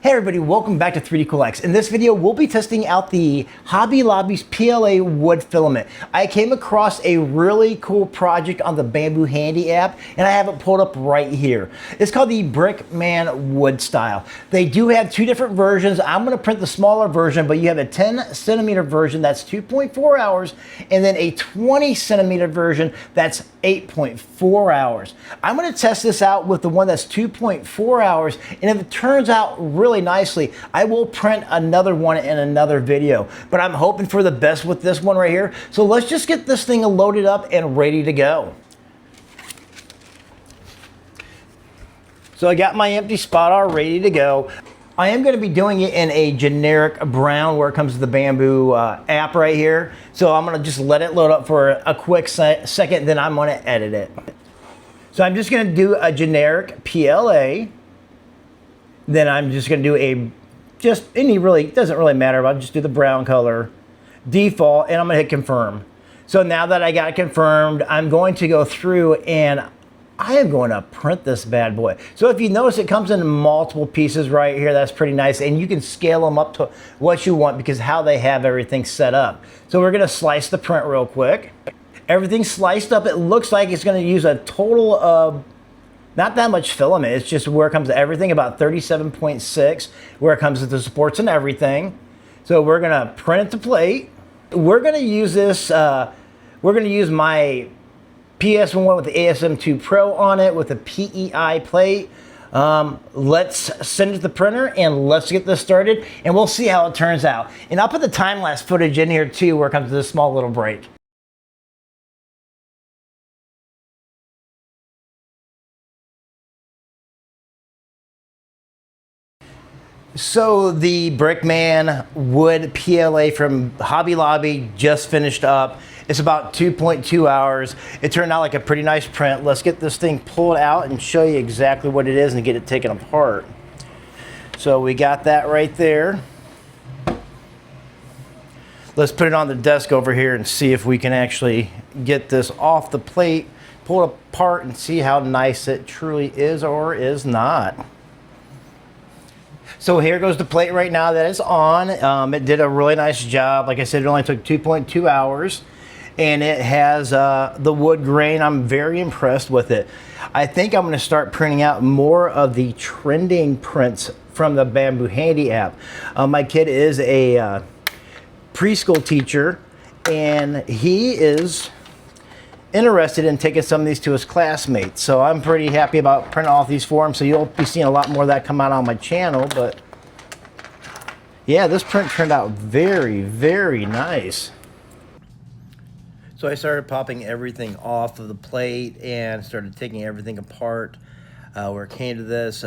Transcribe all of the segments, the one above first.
Hey everybody, welcome back to 3D Cool-X. In this video, we'll be testing out the Hobby Lobby's PLA Wood filament. I came across a really cool project on the Bambu Handy App, and I have it pulled up right here. It's called the Brickman wood style. They do have two different versions. I'm gonna print the smaller version, but you have a 10 centimeter version that's 2.4 hours, and then a 20 centimeter version that's 8.4 hours. I'm gonna test this out with the one that's 2.4 hours, and if it turns out really nicely, I will print another one in another video, but I'm hoping for the best with this one right here. So let's just get this thing loaded up and ready to go. So I got my empty spot all ready to go. I am going to be doing it in a generic brown where it comes to the Bambu app right here. So I'm going to just let it load up for a quick second, then I'm going to edit it. So I'm just going to do a generic PLA. Then I'm just going to do it doesn't really matter, I'll just do the brown color default, and I'm going to hit confirm. So now that I got it confirmed, I'm going to go through and I am going to print this bad boy. So if you notice, it comes in multiple pieces right here. That's pretty nice, and you can scale them up to what you want because how they have everything set up. So we're going to slice the print real quick. Everything's sliced up. It looks like it's going to use a total of not that much filament. It's just where it comes to everything, about 37.6, where it comes to the supports and everything. So we're gonna print it to plate. We're gonna use this, we're gonna use my PS1 with the ASM2 Pro on it with a PEI plate. Let's send it to the printer and let's get this started, and we'll see how it turns out. And I'll put the time-lapse footage in here too, where it comes to this small little break. So the Brickman wood PLA from Hobby Lobby just finished up. It's about 2.2 hours. It turned out like a pretty nice print. Let's get this thing pulled out and show you exactly what it is and get it taken apart. So we got that right there. Let's put it on the desk over here and see if we can actually get this off the plate, pull it apart, and see how nice it truly is or is not. So here goes the plate right now that it's on. It did a really nice job. Like I said, it only took 2.2 hours. And it has the wood grain. I'm very impressed with it. I think I'm going to start printing out more of the trending prints from the Bambu Handy app. My kid is a preschool teacher, and he is interested in taking some of these to his classmates. So I'm pretty happy about printing off these for him. So you'll be seeing a lot more of that come out on my channel. But yeah, this print turned out very, very nice. So I started popping everything off of the plate and started taking everything apart. Where it came to this,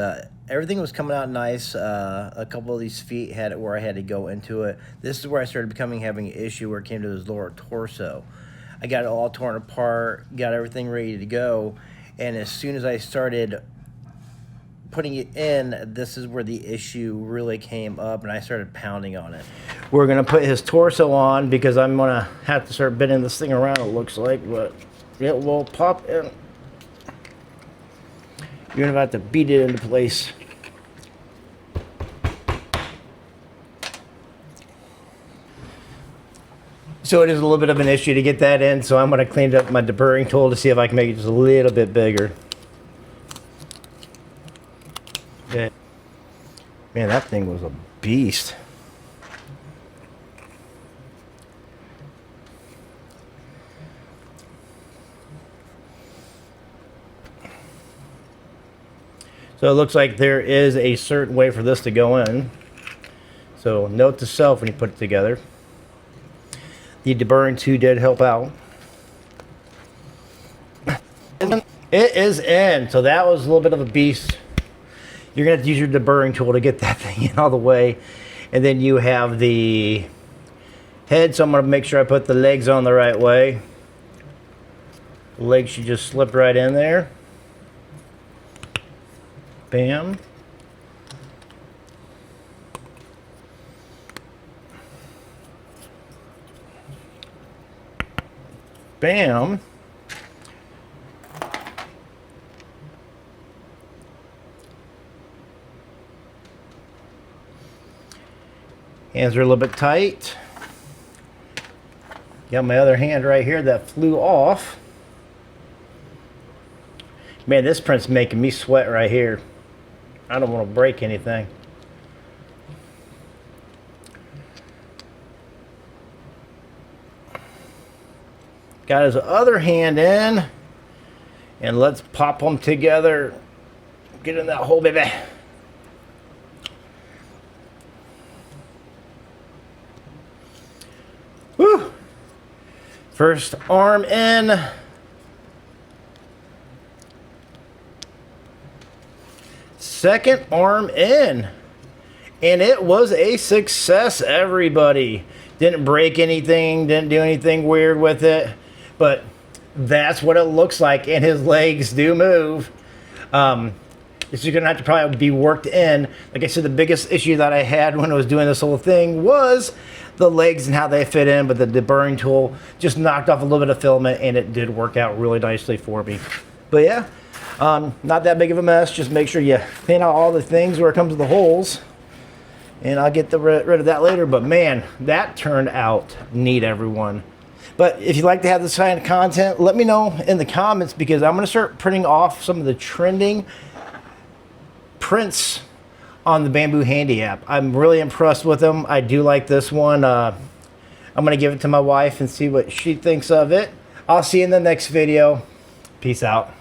everything was coming out nice. A couple of these feet had it where I had to go into it. This is where I started having an issue where it came to his lower torso. I got it all torn apart, got everything ready to go, and as soon as I started putting it in, this is where the issue really came up, and I started pounding on it. We're gonna put his torso on because I'm gonna have to start bending this thing around, it looks like, but it will pop in. You're gonna have to beat it into place. So it is a little bit of an issue to get that in, so I'm going to clean up my deburring tool to see if I can make it just a little bit bigger. Okay. Man, that thing was a beast. So it looks like there is a certain way for this to go in. So note to self when you put it together. The deburring too did help out. It is in, so that was a little bit of a beast. You're gonna have to use your deburring tool to get that thing in all the way. And then you have the head, so I'm gonna make sure I put the legs on the right way. The legs should just slip right in there. Bam. Bam. Hands are a little bit tight. Got my other hand right here that flew off. Man, this print's making me sweat right here. I don't want to break anything. Got his other hand in. And let's pop them together. Get in that hole, baby. Woo! First arm in. Second arm in. And it was a success, everybody. Didn't break anything, didn't do anything weird with it. But that's what it looks like, and his legs do move. It's just gonna have to probably be worked in. Like I said, the biggest issue that I had when I was doing this whole thing was the legs and how they fit in, but the deburring tool just knocked off a little bit of filament, and it did work out really nicely for me. But yeah, not that big of a mess. Just make sure you clean out all the things where it comes to the holes, and I'll get rid of that later. But man, that turned out neat, everyone. But if you'd like to have this kind of content, let me know in the comments, because I'm going to start printing off some of the trending prints on the Bambu Handy app. I'm really impressed with them. I do like this one. I'm going to give it to my wife and see what she thinks of it. I'll see you in the next video. Peace out.